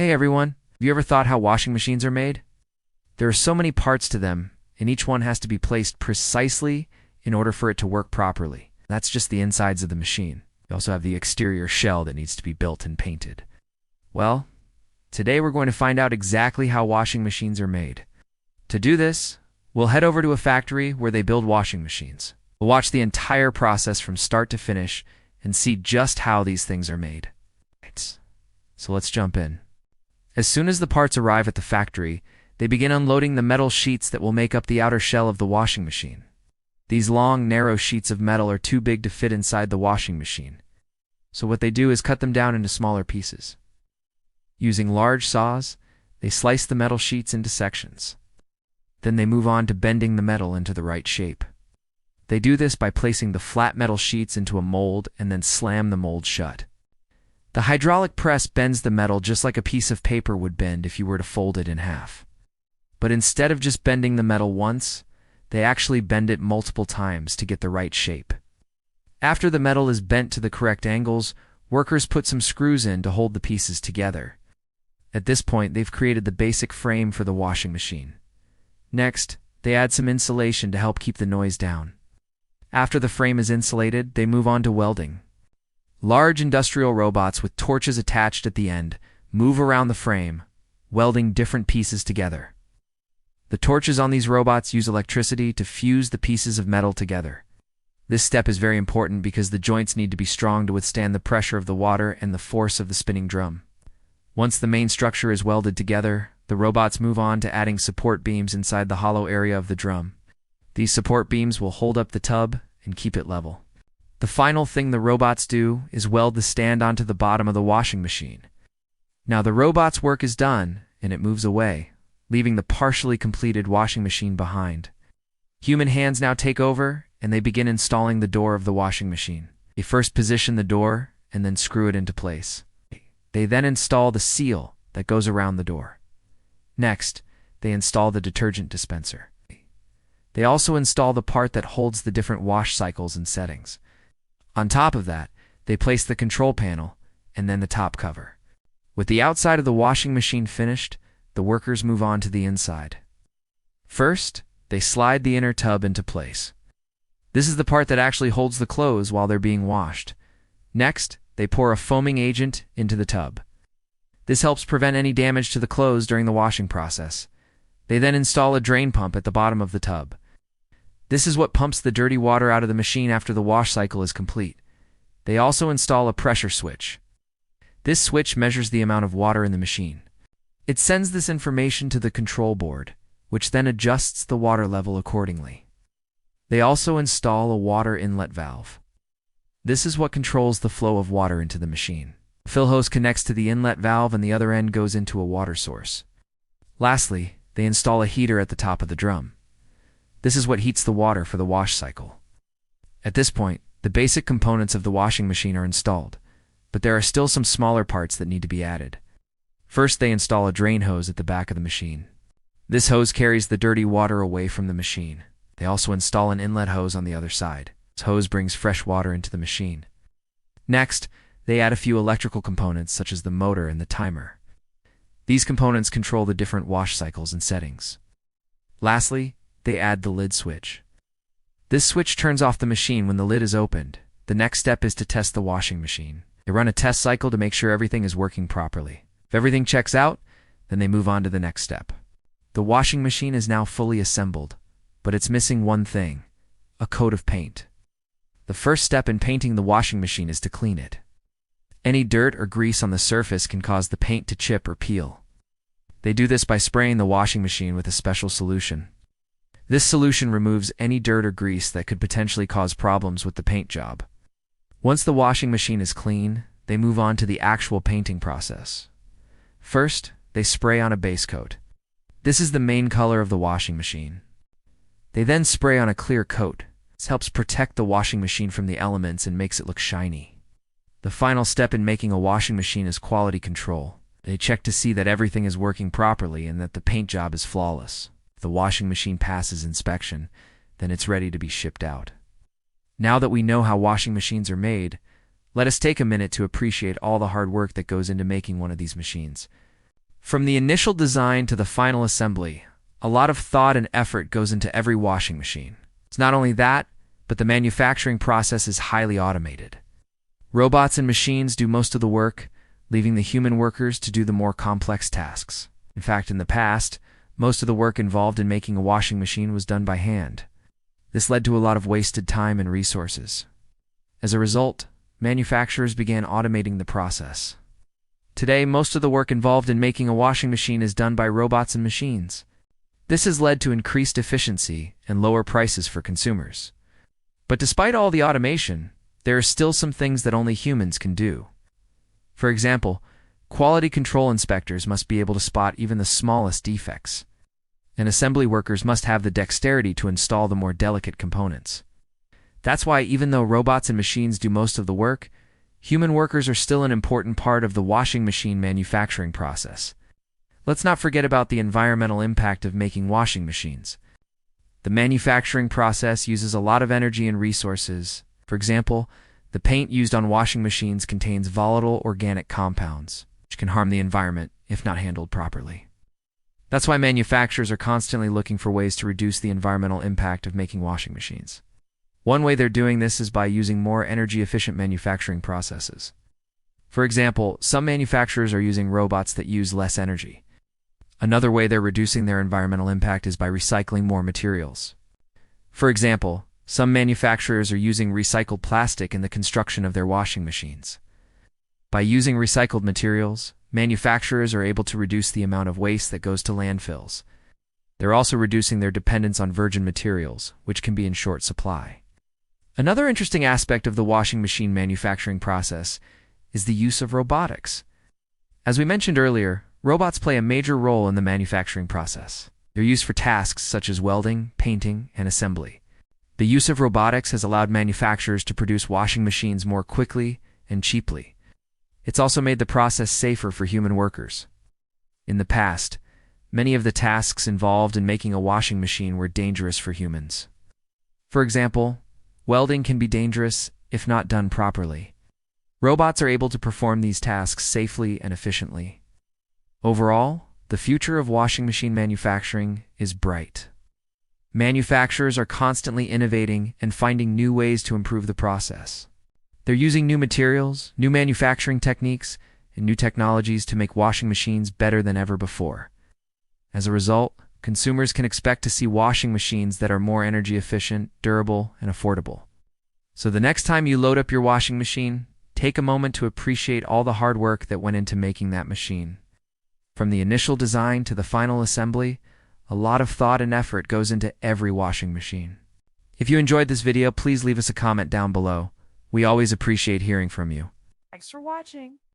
Hey everyone, have you ever thought how washing machines are made? There are so many parts to them, and each one has to be placed precisely in order for it to work properly. That's just the insides of the machine. You also have the exterior shell that needs to be built and painted. Well, today we're going to find out exactly how washing machines are made. To do this, we'll head over to a factory where they build washing machines. We'll watch the entire process from start to finish and see just how these things are made. So let's jump in. As soon as the parts arrive at the factory, they begin unloading the metal sheets that will make up the outer shell of the washing machine. These long, narrow sheets of metal are too big to fit inside the washing machine. So what they do is cut them down into smaller pieces. Using large saws, they slice the metal sheets into sections. Then they move on to bending the metal into the right shape. They do this by placing the flat metal sheets into a mold and then slam the mold shut. The hydraulic press bends the metal just like a piece of paper would bend if you were to fold it in half. But instead of just bending the metal once, they actually bend it multiple times to get the right shape. After the metal is bent to the correct angles, workers put some screws in to hold the pieces together. At this point, they've created the basic frame for the washing machine. Next, they add some insulation to help keep the noise down. After the frame is insulated, they move on to welding. Large industrial robots with torches attached at the end move around the frame, welding different pieces together. The torches on these robots use electricity to fuse the pieces of metal together. This step is very important because the joints need to be strong to withstand the pressure of the water and the force of the spinning drum. Once the main structure is welded together, the robots move on to adding support beams inside the hollow area of the drum. These support beams will hold up the tub and keep it level. The final thing the robots do is weld the stand onto the bottom of the washing machine. Now the robot's work is done, and it moves away, leaving the partially completed washing machine behind. Human hands now take over, and they begin installing the door of the washing machine. They first position the door, and then screw it into place. They then install the seal that goes around the door. Next, they install the detergent dispenser. They also install the part that holds the different wash cycles and settings. On top of that, they place the control panel and then the top cover. With the outside of the washing machine finished, the workers move on to the inside. First, they slide the inner tub into place. This is the part that actually holds the clothes while they're being washed. Next, they pour a foaming agent into the tub. This helps prevent any damage to the clothes during the washing process. They then install a drain pump at the bottom of the tub. This is what pumps the dirty water out of the machine after the wash cycle is complete. They also install a pressure switch. This switch measures the amount of water in the machine. It sends this information to the control board, which then adjusts the water level accordingly. They also install a water inlet valve. This is what controls the flow of water into the machine. The fill hose connects to the inlet valve and the other end goes into a water source. Lastly, they install a heater at the top of the drum. This is what heats the water for the wash cycle. At this point, the basic components of the washing machine are installed, but there are still some smaller parts that need to be added. First, they install a drain hose at the back of the machine. This hose carries the dirty water away from the machine. They also install an inlet hose on the other side. This hose brings fresh water into the machine. Next, they add a few electrical components such as the motor and the timer. These components control the different wash cycles and settings. Lastly, they add the lid switch. This switch turns off the machine when the lid is opened. The next step is to test the washing machine. They run a test cycle to make sure everything is working properly. If everything checks out, then they move on to the next step. The washing machine is now fully assembled, but it's missing one thing: a coat of paint. The first step in painting the washing machine is to clean it. Any dirt or grease on the surface can cause the paint to chip or peel. They do this by spraying the washing machine with a special solution. This solution removes any dirt or grease that could potentially cause problems with the paint job. Once the washing machine is clean, they move on to the actual painting process. First, they spray on a base coat. This is the main color of the washing machine. They then spray on a clear coat. This helps protect the washing machine from the elements and makes it look shiny. The final step in making a washing machine is quality control. They check to see that everything is working properly and that the paint job is flawless. If the washing machine passes inspection, then it's ready to be shipped out. Now that we know how washing machines are made, let us take a minute to appreciate all the hard work that goes into making one of these machines. From the initial design to the final assembly, a lot of thought and effort goes into every washing machine. It's not only that, but the manufacturing process is highly automated. Robots and machines do most of the work, leaving the human workers to do the more complex tasks. In fact, in the past, most of the work involved in making a washing machine was done by hand. This led to a lot of wasted time and resources. As a result, manufacturers began automating the process. Today, most of the work involved in making a washing machine is done by robots and machines. This has led to increased efficiency and lower prices for consumers. But despite all the automation, there are still some things that only humans can do. For example, quality control inspectors must be able to spot even the smallest defects, and assembly workers must have the dexterity to install the more delicate components. That's why even though robots and machines do most of the work, human workers are still an important part of the washing machine manufacturing process. Let's not forget about the environmental impact of making washing machines. The manufacturing process uses a lot of energy and resources. For example, the paint used on washing machines contains volatile organic compounds, which can harm the environment if not handled properly. That's why manufacturers are constantly looking for ways to reduce the environmental impact of making washing machines. One way they're doing this is by using more energy-efficient manufacturing processes. For example, some manufacturers are using robots that use less energy. Another way they're reducing their environmental impact is by recycling more materials. For example, some manufacturers are using recycled plastic in the construction of their washing machines. By using recycled materials, manufacturers are able to reduce the amount of waste that goes to landfills. They're also reducing their dependence on virgin materials, which can be in short supply. Another interesting aspect of the washing machine manufacturing process is the use of robotics. As we mentioned earlier, robots play a major role in the manufacturing process. They're used for tasks such as welding, painting, and assembly. The use of robotics has allowed manufacturers to produce washing machines more quickly and cheaply. It's also made the process safer for human workers. In the past, many of the tasks involved in making a washing machine were dangerous for humans. For example, welding can be dangerous if not done properly. Robots are able to perform these tasks safely and efficiently. Overall, the future of washing machine manufacturing is bright. Manufacturers are constantly innovating and finding new ways to improve the process. They're using new materials, new manufacturing techniques, and new technologies to make washing machines better than ever before. As a result, consumers can expect to see washing machines that are more energy efficient, durable, and affordable. So the next time you load up your washing machine, take a moment to appreciate all the hard work that went into making that machine. From the initial design to the final assembly, a lot of thought and effort goes into every washing machine. If you enjoyed this video, please leave us a comment down below. We always appreciate hearing from you. Thanks for watching.